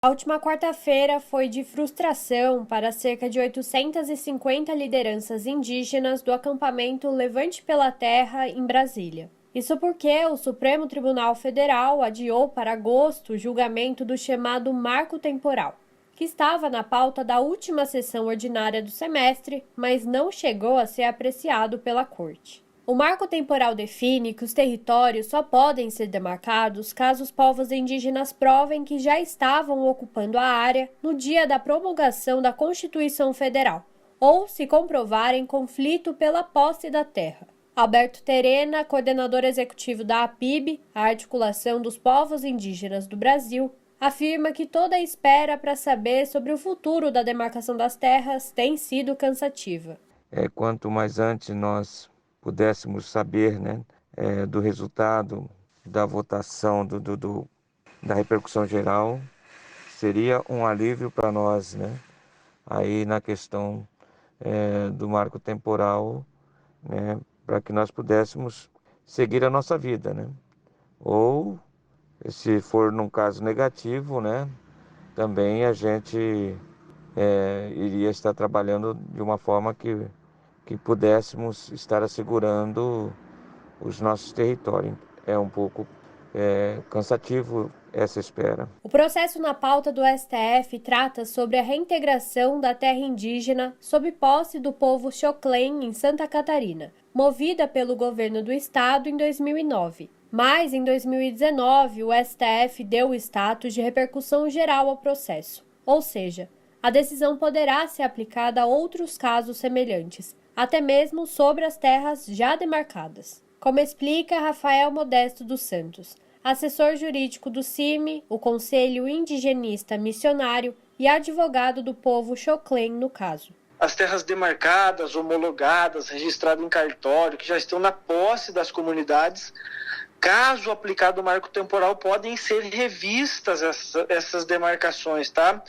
A última quarta-feira foi de frustração para cerca de 850 lideranças indígenas do acampamento Levante pela Terra, em Brasília. Isso porque o Supremo Tribunal Federal adiou para agosto o julgamento do chamado Marco Temporal, que estava na pauta da última sessão ordinária do semestre, mas não chegou a ser apreciado pela Corte. O marco temporal define que os territórios só podem ser demarcados caso os povos indígenas provem que já estavam ocupando a área no dia da promulgação da Constituição Federal, ou se comprovarem conflito pela posse da terra. Alberto Terena, coordenador executivo da APIB, a Articulação dos Povos Indígenas do Brasil, afirma que toda a espera para saber sobre o futuro da demarcação das terras tem sido cansativa. Quanto mais antes nós pudéssemos saber, do resultado da votação da repercussão geral, seria um alívio para nós, Aí na questão do marco temporal, para que nós pudéssemos seguir a nossa vida, Ou, se for num caso negativo, também a gente iria estar trabalhando de uma forma que pudéssemos estar assegurando os nossos territórios. É um pouco cansativo essa espera. O processo na pauta do STF trata sobre a reintegração da terra indígena sob posse do povo Xoclen, em Santa Catarina, movida pelo governo do estado em 2009. Mas, em 2019, o STF deu o status de repercussão geral ao processo, ou seja, a decisão poderá ser aplicada a outros casos semelhantes, até mesmo sobre as terras já demarcadas. Como explica Rafael Modesto dos Santos, assessor jurídico do CIMI, o Conselho Indigenista Missionário e advogado do povo Xoclen no caso. As terras demarcadas, homologadas, registradas em cartório, que já estão na posse das comunidades, caso aplicado o marco temporal, podem ser revistas essas demarcações, tá?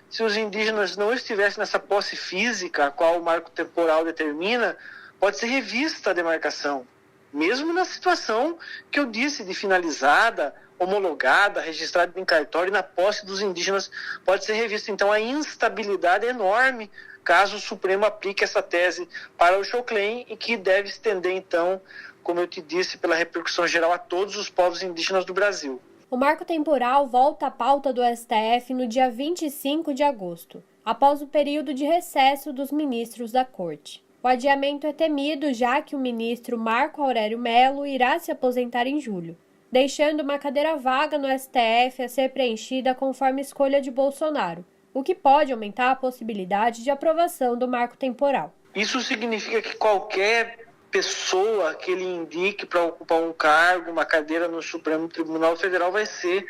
Se os indígenas não estivessem nessa posse física, a qual o marco temporal determina, pode ser revista a demarcação. Mesmo na situação que eu disse de finalizada, homologada, registrada em cartório, na posse dos indígenas pode ser revista. Então a instabilidade é enorme caso o Supremo aplique essa tese para o Xoclen e que deve estender, então, como eu te disse, pela repercussão geral a todos os povos indígenas do Brasil. O marco temporal volta à pauta do STF no dia 25 de agosto, após o período de recesso dos ministros da Corte. O adiamento é temido já que o ministro Marco Aurélio Mello irá se aposentar em julho, deixando uma cadeira vaga no STF a ser preenchida conforme escolha de Bolsonaro, o que pode aumentar a possibilidade de aprovação do marco temporal. Isso significa que qualquer pessoa que ele indique para ocupar um cargo, uma cadeira no Supremo Tribunal Federal vai ser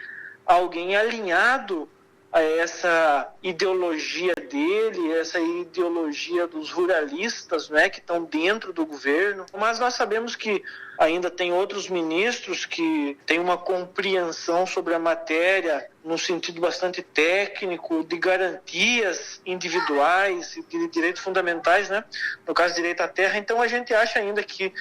alguém alinhado a essa ideologia dele, essa ideologia dos ruralistas, que estão dentro do governo. Mas nós sabemos que ainda tem outros ministros que têm uma compreensão sobre a matéria no sentido bastante técnico, de garantias individuais e de direitos fundamentais, no caso, direito à terra. Então a gente acha ainda que,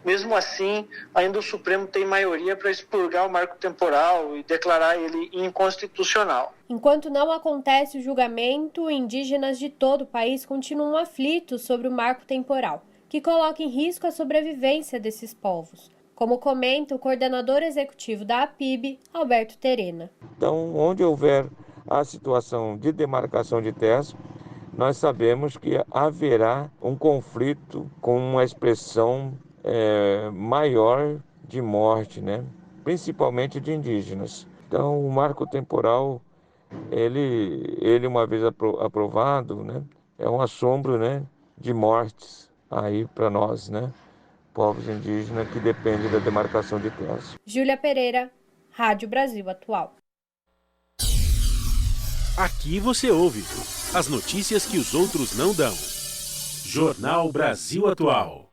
mesmo assim, ainda o Supremo tem maioria para expurgar o marco temporal e declarar ele inconstitucional. Enquanto não acontece o julgamento, indígenas de todo o país continuam aflitos sobre o marco temporal, que coloca em risco a sobrevivência desses povos, como comenta o coordenador executivo da APIB, Alberto Terena. Então, onde houver a situação de demarcação de terras, nós sabemos que haverá um conflito com uma expressão maior de morte, principalmente de indígenas. Então, o marco temporal, ele uma vez aprovado, é um assombro, de mortes aí para nós, povos indígenas que dependem da demarcação de terras. Júlia Pereira, Rádio Brasil Atual. Aqui você ouve as notícias que os outros não dão. Jornal Brasil Atual.